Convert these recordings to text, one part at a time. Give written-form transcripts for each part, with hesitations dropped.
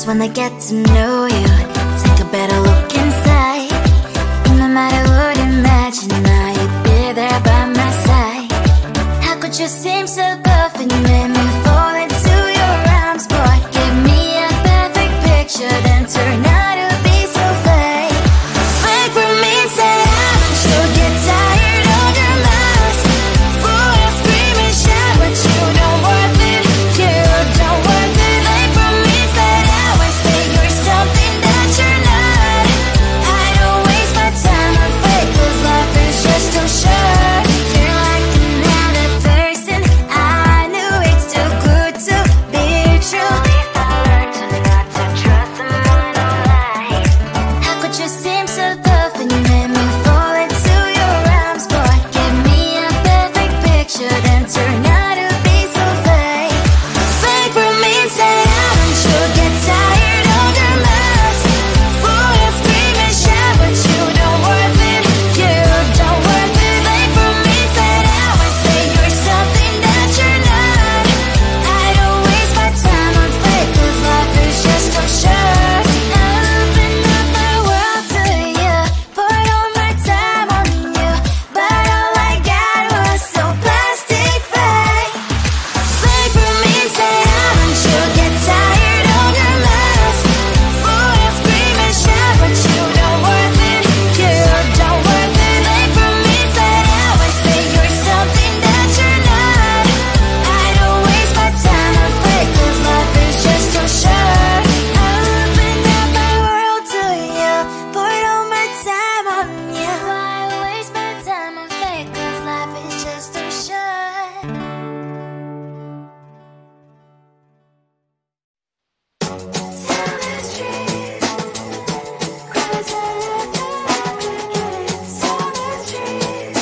just wanna get to know you, take a better look inside. No matter what, imagine now you'd be there by my side. How could you seem so perfect, you made me fall into your arms, boy. Give me a perfect picture, then turn out to be so fake. Fake for me, say I'm sure get tired of your lies. Full of scream and shout, but you don't worth it, you don't worth it. Fake for me, say I always say you're something that you're not. I don't waste my time on fake, 'cause life is just too short. You're like another person, I knew it's too good to be true. I learned to not to trust someone online. How could you seem so perfect, you made me fall into your arms, boy. Give me a perfect picture, then turn out to be so fake. Fake for me, say I'm sure get tired of your lies. Full of scream and shout, but you don't worth it, you don't worth it. Fake for me, say I always say you're something that you're not. I don't waste my time on fake, 'cause life is just too short. I open up my world to you, poured all my time on you, but all I got was so plastic fake. Fake for me, say I'm sure get tired of your lies. Full of scream and shout, but you don't worth it, you don't worth it. Fake for me, say I always say you're something that you're not. I don't waste my time on fake, 'cause life is just too short. I open up my world to you, poured all my time on you. Why waste my time on fake, 'cause life is just too short. Tell the truth, 'cause I look back against all the truth.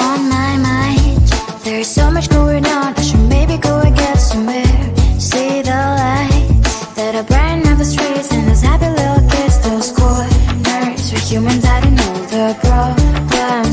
On my mind, there's so much going on. I should maybe go and get somewhere. See the lights that are brighten up the streets, and those happy little kids, those corners. We're humans, I don't know the problem.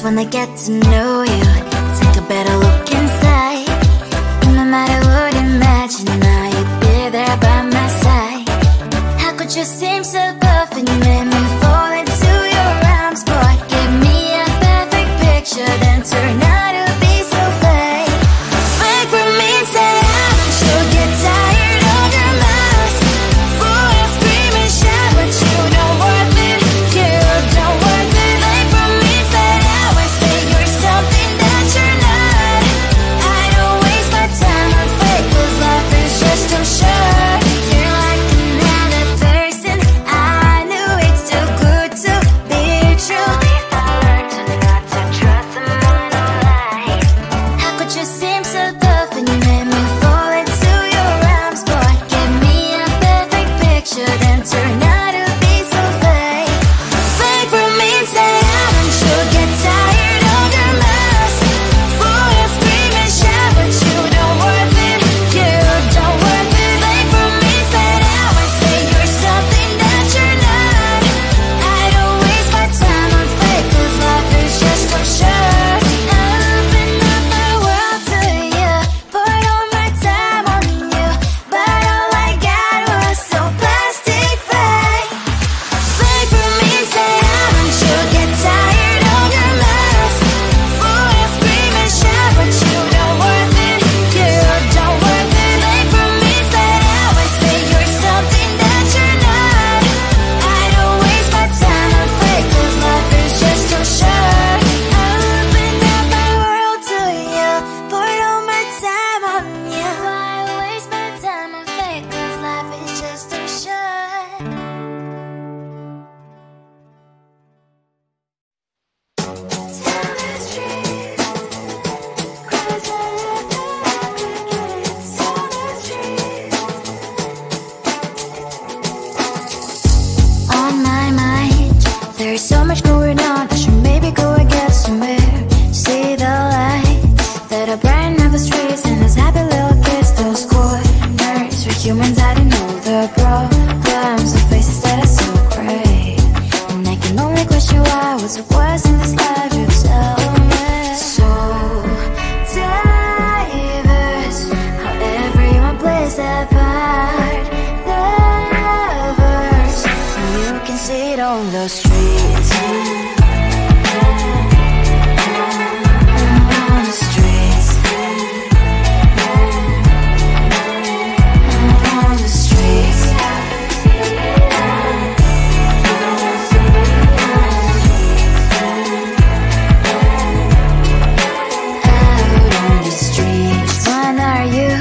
when I get to know you, take a better look inside. No matter what, imagine now you'd be there by my side. How could you seem so perfect? You made me fall into your arms, boy. Give me a perfect picture, then turn out to be so fake. Fake for me, say you'll get tired of your mouth. Fool and scream and shout, but you don't worth it. You don't worth it. Fake for me, say I always say you're something that you're not. I don't waste my time on fake, 'cause life is just too short. You're like another person. I knew it's too good to be true. I learned to not to trust someone no lie. How could you seem so perfect? You made me fall into your arms, boy. Give me a perfect picture, then turn out to be so fake. Fake for me, say you'll get tired of your mess. Fool and scream and shout, but you don't worth it. You don't worth it. Fake for me, say I always say you're something that you're not. I don't waste my time on fake, 'cause life is just too short. I open up my world to you, put all my time on you, but all I got was so plastic fake. Fake for me, say you'll get tired of your mess. Fool and scream and shout, but you don't worth it. You don't worth it. Fake for me, say I always say you're something that you're not. I don't waste my time on fake, 'cause life is just too short. I open up my world to you, put all my time on you. Why waste my time on fake, 'cause life is just too short. Tell the truth, 'cause I love you like a kid. Tell the truth. On my mind, there's so much going on. I should maybe go and get somewhere. See the lights that are brighten up the streets, and those happy little kids, those corners where humans hiding all the problems, the faces that are so great. And I can only question why, what's the worst in this life? You tell me. So diverse, how everyone plays their part. Lovers, you can see it on the streets. On the streets. On the streets. Out on the streets. When are you?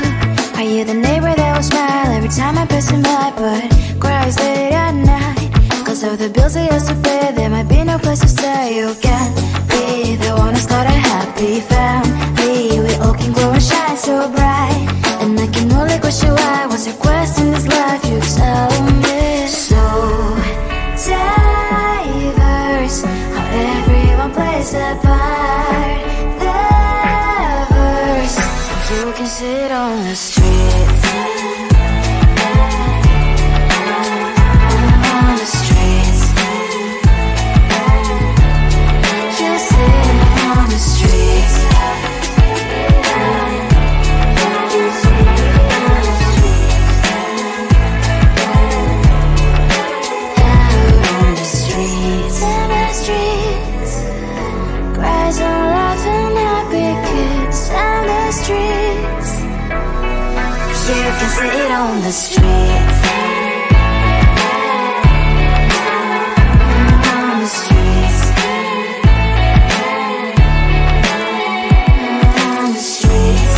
Are you the neighbor that will smile every time I pass him by, but cries late at night? 'Cause of the bills I used to pay, there might be no place to stay. You can be the one who's got a happy family. We all can grow and shine so bright. And I can only question why, what's your quest in this life? You tell me. So diverse, how everyone plays their part. Lovers, you can sit on the streets. On the streets. You sit on the streets. Out on the streets. In the streets. Cries and laughing happy kids. On the streets. You can sit on the streets. On the streets. On the streets.